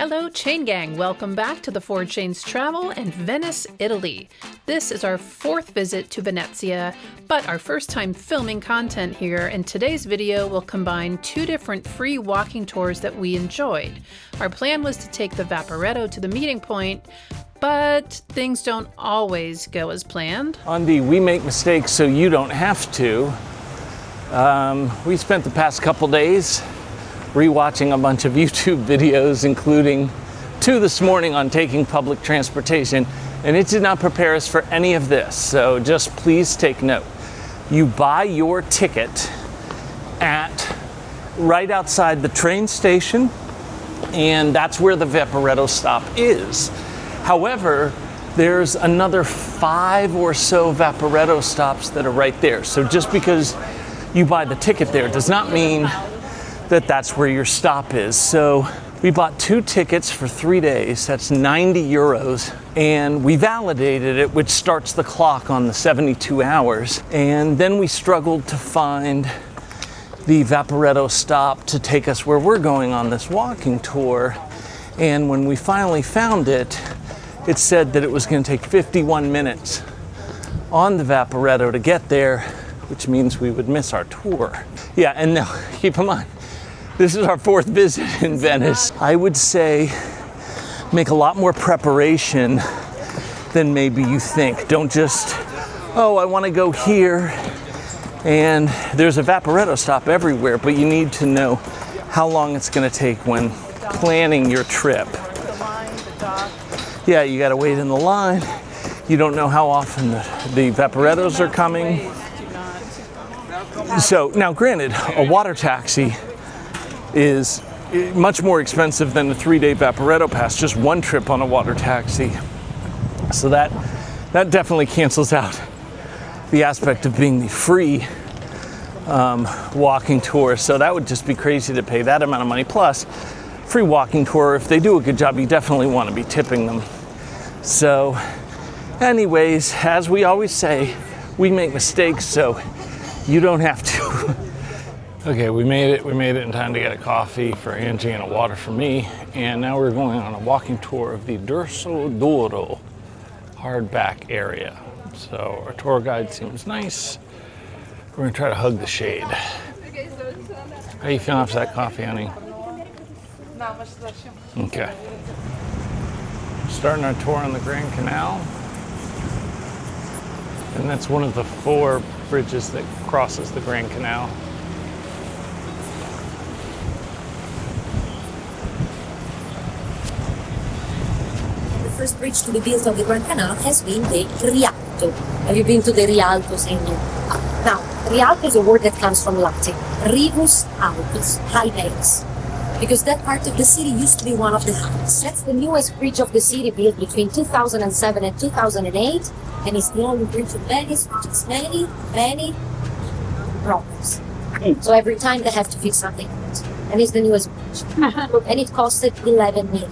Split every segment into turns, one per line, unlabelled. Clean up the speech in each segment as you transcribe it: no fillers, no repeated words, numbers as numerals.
Hello Chain Gang, welcome back to the Four Chains Travel and Venice, Italy. This is our fourth visit to Venezia, but our first time filming content here, and today's video will combine two different free walking tours that we enjoyed. Our plan was to take the Vaporetto to the meeting point, but things don't always go as planned.
On the We Make Mistakes So You Don't Have To, we spent the past couple days rewatching a bunch of YouTube videos, including two this morning on taking public transportation, and it did not prepare us for any of this, so just please take note. You buy your ticket at right outside the train station, and that's where the Vaporetto stop is. However, there's another 5 or so Vaporetto stops that are right there, so just because you buy the ticket there does not mean that that's where your stop is. So we bought 2 tickets for 3 days, that's 90 euros, and we validated it, which starts the clock on the 72 hours. And then we struggled to find the Vaporetto stop to take us where we're going on this walking tour. And when we finally found it, it said that it was going to take 51 minutes on the Vaporetto to get there, which means we would miss our tour. Yeah, and now keep in mind, this is our 4th visit in Venice. I would say make a lot more preparation than maybe you think. Don't just, oh, I want to go here, and there's a Vaporetto stop everywhere, but you need to know how long it's going to take when planning your trip. Yeah, you got to wait in the line. You don't know how often the Vaporettos are coming. So now granted, a water taxi is much more expensive than a 3-day Vaporetto pass, just one trip on a water taxi. So that definitely cancels out the aspect of being the free walking tour. So that would just be crazy to pay that amount of money. Plus, free walking tour, if they do a good job, you definitely want to be tipping them. So anyways, as we always say, we make mistakes so you don't have to. Okay, we made it in time to get a coffee for Angie and a water for me, and now we're going on a walking tour of the Dorso d'Oro hardback area. So our tour guide seems nice. We're gonna try to hug the shade. How you feeling after that coffee, honey? Okay. Starting our tour on the Grand Canal, and that's one of the 4 bridges that crosses the Grand Canal.
First bridge to be built on the Grand Canal has been the Rialto. Have you been to the Rialtos in Now, Rialto is a word that comes from Latin. Rivus Altus, high banks. Because that part of the city used to be one of the highest. That's the newest bridge of the city, built between 2007 and 2008, and it's the only bridge in Venice, which is many, many problems. So every time they have to fix something else. And it's the newest bridge. And it costed 11 million.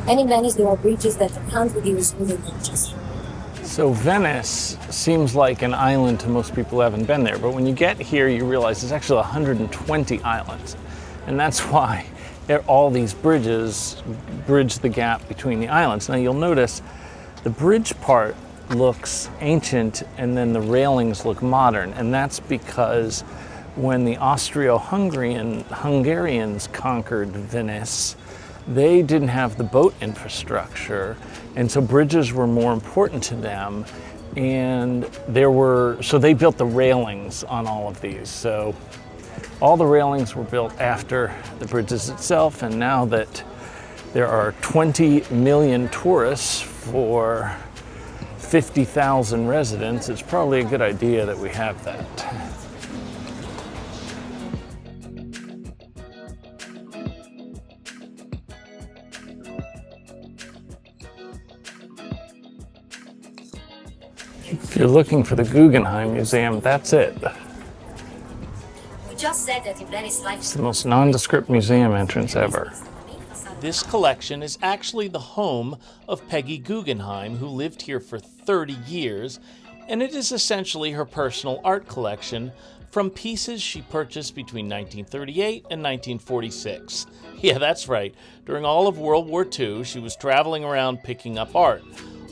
And in Venice, there are bridges that are 100 years old and bridges.
So Venice seems like an island to most people who haven't been there, but when you get here, you realize there's actually 120 islands. And that's why all these bridges bridge the gap between the islands. Now you'll notice the bridge part looks ancient and then the railings look modern, and that's because when the Hungarians conquered Venice, they didn't have the boat infrastructure, and so bridges were more important to them, and so they built the railings on all of these. So all the railings were built after the bridges itself, and now that there are 20 million tourists for 50,000 residents, it's probably a good idea that we have that. If you're looking for the Guggenheim Museum, that's it.
We just said that in Venice, life
It's the most nondescript museum entrance ever.
This collection is actually the home of Peggy Guggenheim, who lived here for 30 years, and it is essentially her personal art collection from pieces she purchased between 1938 and 1946. Yeah, that's right. During all of World War II, she was traveling around picking up art.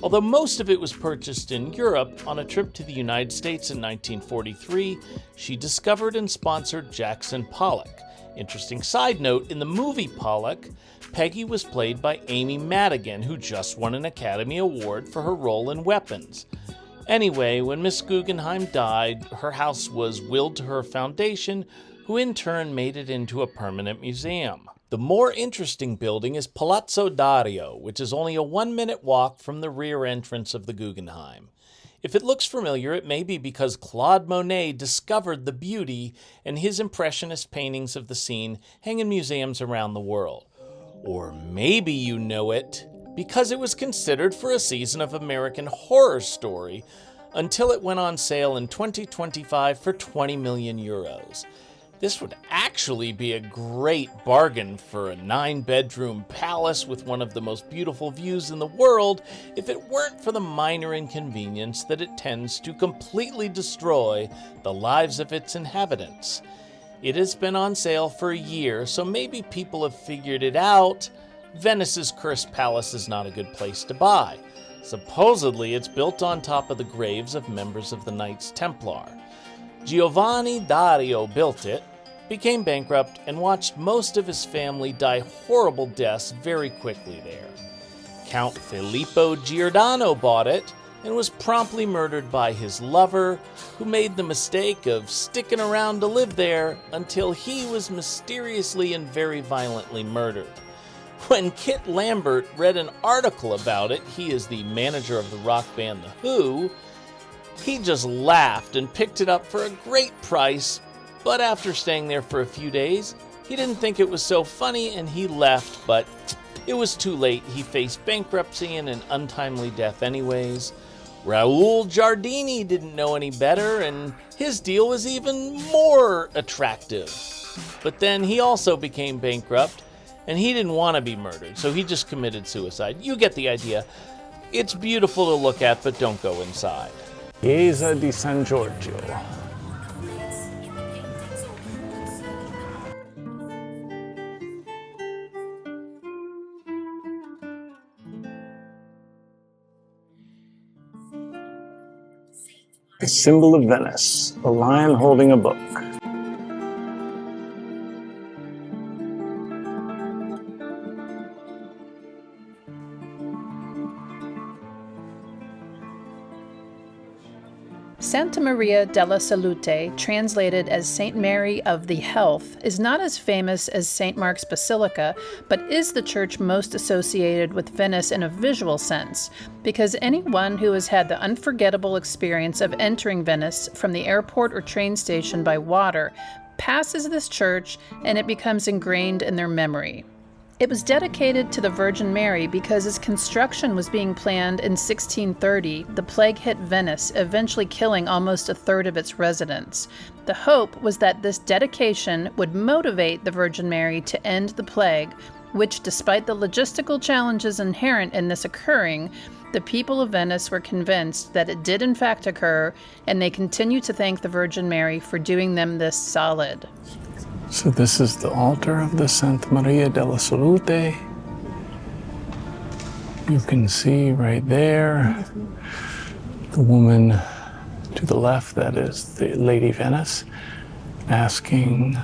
Although most of it was purchased in Europe, on a trip to the United States in 1943, she discovered and sponsored Jackson Pollock. Interesting side note, in the movie Pollock, Peggy was played by Amy Madigan, who just won an Academy Award for her role in Weapons. Anyway, when Miss Guggenheim died, her house was willed to her foundation, who in turn made it into a permanent museum. The more interesting building is Palazzo Dario, which is only a 1-minute walk from the rear entrance of the Guggenheim. If it looks familiar, it may be because Claude Monet discovered the beauty, and his impressionist paintings of the scene hang in museums around the world. Or maybe you know it because it was considered for a season of American Horror Story until it went on sale in 2025 for 20 million euros. This would actually be a great bargain for a 9-bedroom palace with one of the most beautiful views in the world if it weren't for the minor inconvenience that it tends to completely destroy the lives of its inhabitants. It has been on sale for a year, so maybe people have figured it out. Venice's cursed palace is not a good place to buy. Supposedly, it's built on top of the graves of members of the Knights Templar. Giovanni Dario built it, became bankrupt, and watched most of his family die horrible deaths very quickly there. Count Filippo Giordano bought it and was promptly murdered by his lover, who made the mistake of sticking around to live there until he was mysteriously and very violently murdered. When Kit Lambert read an article about it, he is the manager of the rock band The Who, he just laughed and picked it up for a great price, but after staying there for a few days, he didn't think it was so funny and he left, but it was too late. He faced bankruptcy and an untimely death anyways. Raul Giardini didn't know any better, and his deal was even more attractive. But then he also became bankrupt, and he didn't want to be murdered, so he just committed suicide. You get the idea. It's beautiful to look at, but don't go inside.
Chiesa di San Giorgio. The symbol of Venice, a lion holding a book.
Santa Maria della Salute, translated as Saint Mary of the Health, is not as famous as St. Mark's Basilica, but is the church most associated with Venice in a visual sense, because anyone who has had the unforgettable experience of entering Venice from the airport or train station by water passes this church and it becomes ingrained in their memory. It was dedicated to the Virgin Mary because as construction was being planned in 1630, the plague hit Venice, eventually killing almost a third of its residents. The hope was that this dedication would motivate the Virgin Mary to end the plague, which, despite the logistical challenges inherent in this occurring, the people of Venice were convinced that it did in fact occur, and they continue to thank the Virgin Mary for doing them this solid.
So this is the altar of the Santa Maria della Salute. You can see right there the woman to the left, that is the Lady Venice, asking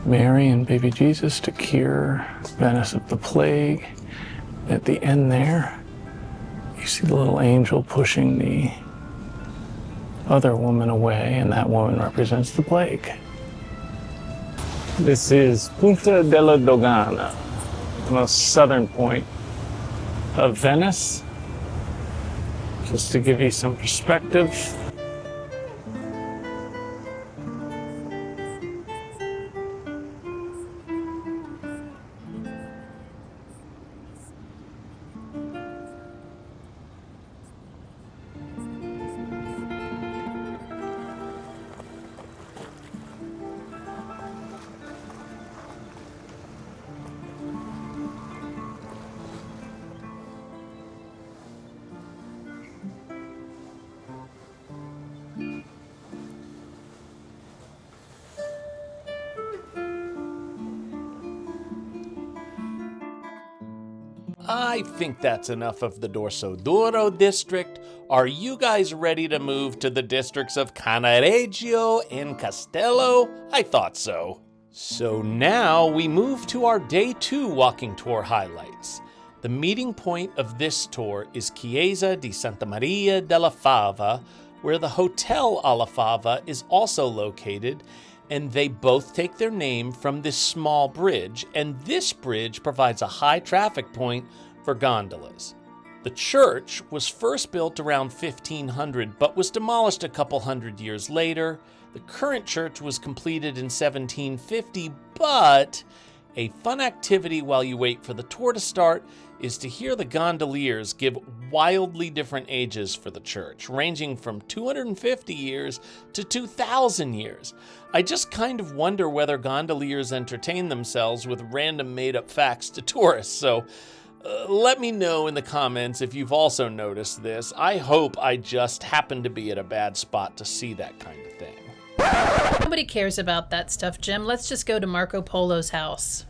Mary and baby Jesus to cure Venice of the plague. At the end there, you see the little angel pushing the other woman away, and that woman represents the plague. This is Punta della Dogana, the most southern point of Venice. Just to give you some perspective.
I think that's enough of the Dorsoduro district. Are you guys ready to move to the districts of Cannaregio and Castello? I thought so. So now we move to our day 2 walking tour highlights. The meeting point of this tour is Chiesa di Santa Maria della Fava, where the Hotel alla Fava is also located, and they both take their name from this small bridge, and this bridge provides a high traffic point for gondolas. The church was first built around 1500 but was demolished a couple hundred years later. The current church was completed in 1750, but a fun activity while you wait for the tour to start is to hear the gondoliers give wildly different ages for the church, ranging from 250 years to 2,000 years. I just kind of wonder whether gondoliers entertain themselves with random made-up facts to tourists, so let me know in the comments if you've also noticed this. I hope I just happened to be at a bad spot to see that kind of thing.
Nobody cares about that stuff, Jim. Let's just go to Marco Polo's house.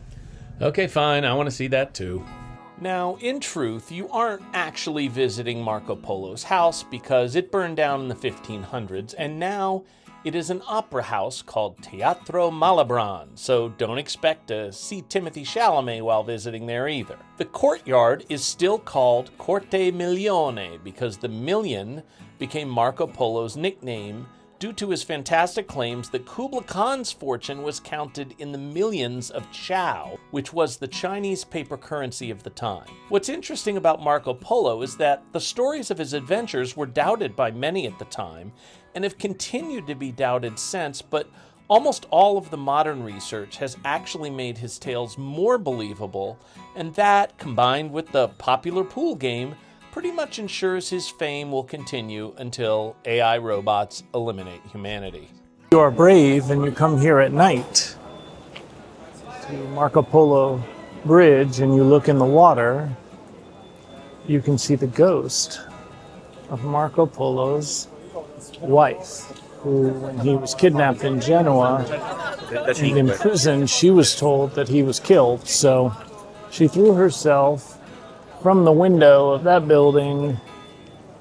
Okay, fine. I want to see that too. Now, in truth, you aren't actually visiting Marco Polo's house because it burned down in the 1500s, and now it is an opera house called Teatro Malibran, so don't expect to see Timothy Chalamet while visiting there either. The courtyard is still called Corte Milione because the million became Marco Polo's nickname due to his fantastic claims that Kublai Khan's fortune was counted in the millions of chow, which was the Chinese paper currency of the time. What's interesting about Marco Polo is that the stories of his adventures were doubted by many at the time and have continued to be doubted since, but almost all of the modern research has actually made his tales more believable, and that, combined with the popular pool game, pretty much ensures his fame will continue until AI robots eliminate humanity.
You are brave and you come here at night to Marco Polo Bridge and you look in the water, you can see the ghost of Marco Polo's wife, who, when he was kidnapped in Genoa and imprisoned, she was told that he was killed. So she threw herself from the window of that building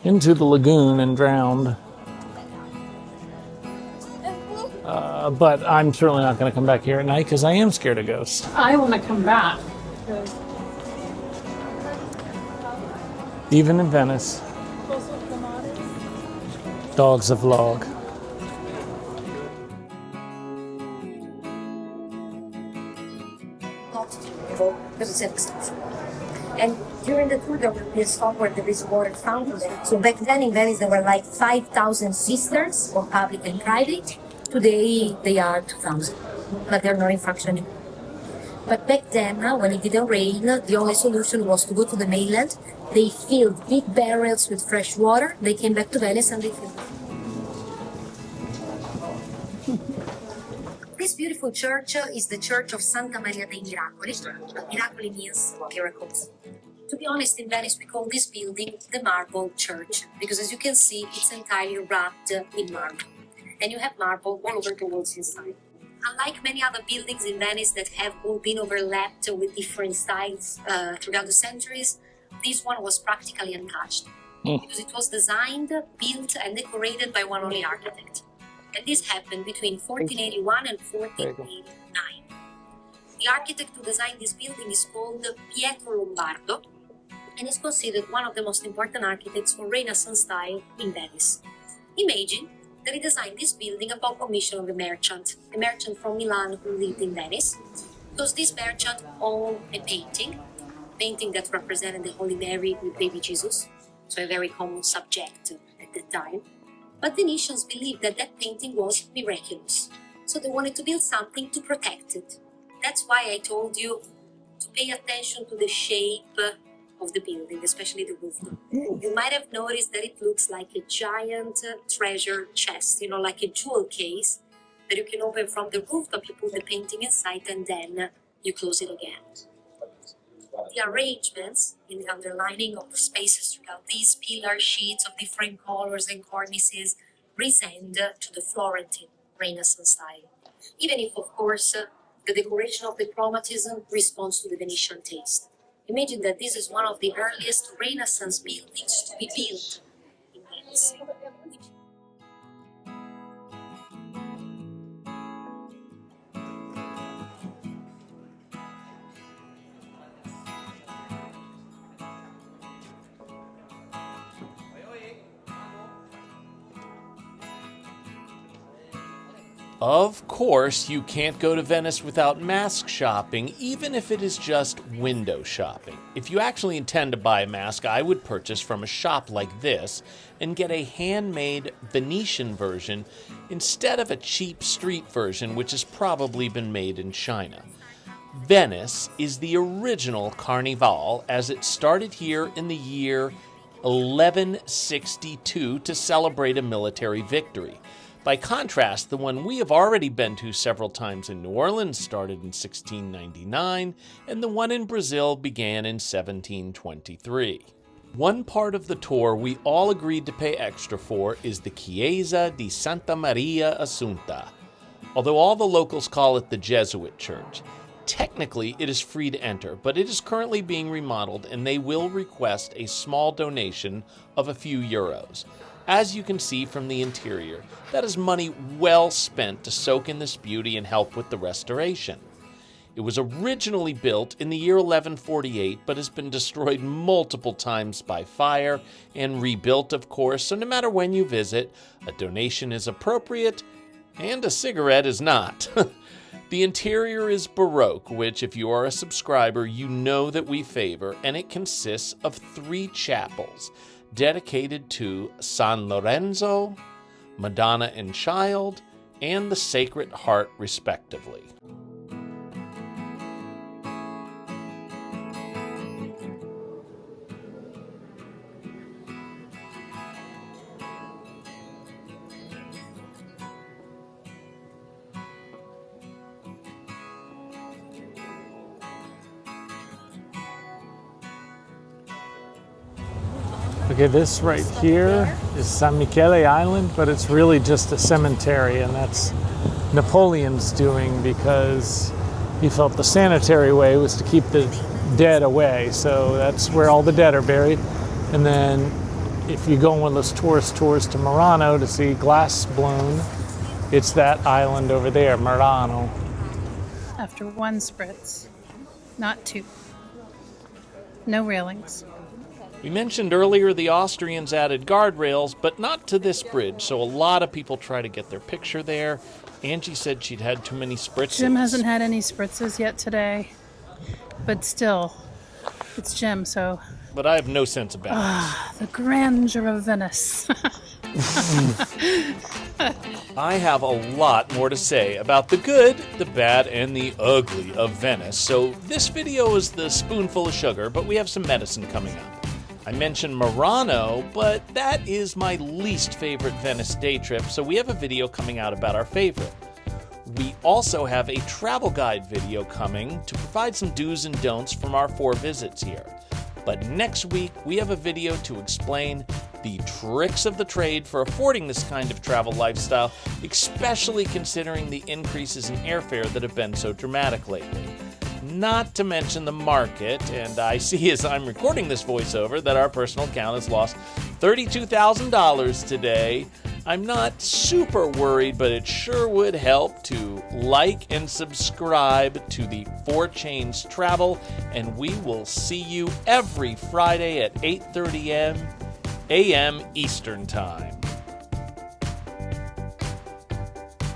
into the lagoon and drowned. But I'm certainly not going to come back here at night because I am scared of ghosts.
I want to come back.
Even in Venice, dogs have vlog.
Not beautiful, because it's an exception. And during the tour, there will be a stop where there is water fountain. So back then in Venice, there were like 5,000 cisterns, or public and private. Today, they are 2,000, but they're not in function anymore. But back then, when it didn't rain, the only solution was to go to the mainland. They filled big barrels with fresh water. They came back to Venice and they filled it. This beautiful church is the Church of Santa Maria dei Miracoli. Miracoli means miracles. To be honest, in Venice, we call this building the Marble Church, because as you can see, it's entirely wrapped in marble. And you have marble all over the walls inside. Unlike many other buildings in Venice that have all been overlapped with different styles throughout the centuries, this one was practically untouched, because it was designed, built, and decorated by one only architect. And this happened between 1481 and 1489. The architect who designed this building is called Pietro Lombardo, and is considered one of the most important architects for Renaissance style in Venice. Imagine that he designed this building upon commission of a merchant from Milan who lived in Venice, because this merchant owned a painting that represented the Holy Mary with baby Jesus, so a very common subject at the time. But Venetians believed that that painting was miraculous, so they wanted to build something to protect it. That's why I told you to pay attention to the shape of the building, especially the rooftop. You might have noticed that it looks like a giant treasure chest, like a jewel case that you can open from the rooftop, you put the painting inside, and then you close it again. The arrangements in the underlining of the spaces throughout these pillar sheets of different colors and cornices resemble to the Florentine Renaissance style, even if, of course, the decoration of the chromatism responds to the Venetian taste. Imagine that this is one of the earliest Renaissance buildings to be built in Venice.
Of course, you can't go to Venice without mask shopping, even if it is just window shopping. If you actually intend to buy a mask, I would purchase from a shop like this and get a handmade Venetian version instead of a cheap street version, which has probably been made in China. Venice is the original Carnival, as it started here in the year 1162 to celebrate a military victory. By contrast, the one we have already been to several times in New Orleans started in 1699, and the one in Brazil began in 1723. One part of the tour we all agreed to pay extra for is the Chiesa di Santa Maria Assunta. Although all the locals call it the Jesuit Church, technically it is free to enter, but it is currently being remodeled and they will request a small donation of a few euros. As you can see from the interior, that is money well spent to soak in this beauty and help with the restoration. It was originally built in the year 1148, but has been destroyed multiple times by fire and rebuilt, of course, so no matter when you visit, a donation is appropriate and a cigarette is not. The interior is Baroque, which, if you are a subscriber, you know that we favor, and it consists of 3 chapels dedicated to San Lorenzo, Madonna and Child, and the Sacred Heart, respectively.
Okay, this right here is San Michele Island, but it's really just a cemetery, and that's Napoleon's doing because he felt the sanitary way was to keep the dead away. So that's where all the dead are buried. And then if you go on one of those tourist tours to Murano to see glass blown, it's that island over there, Murano.
After 1 spritz, not 2. No railings.
We mentioned earlier the Austrians added guardrails, but not to this bridge, so a lot of people try to get their picture there. Angie said she'd had too many spritzes.
Jim hasn't had any spritzes yet today, but still, it's Jim, so...
But I have no sense of balance.
The grandeur of Venice.
I have a lot more to say about the good, the bad, and the ugly of Venice, so this video is the spoonful of sugar, but we have some medicine coming up. I mentioned Murano, but that is my least favorite Venice day trip, so we have a video coming out about our favorite. We also have a travel guide video coming to provide some do's and don'ts from our 4 visits here. But next week, we have a video to explain the tricks of the trade for affording this kind of travel lifestyle, especially considering the increases in airfare that have been so dramatic lately. Not to mention the market, and I see as I'm recording this voiceover that our personal account has lost $32,000 today. I'm not super worried, but it sure would help to like and subscribe to the 4 Chains Travel, and we will see you every Friday at 8:30 a.m. Eastern Time.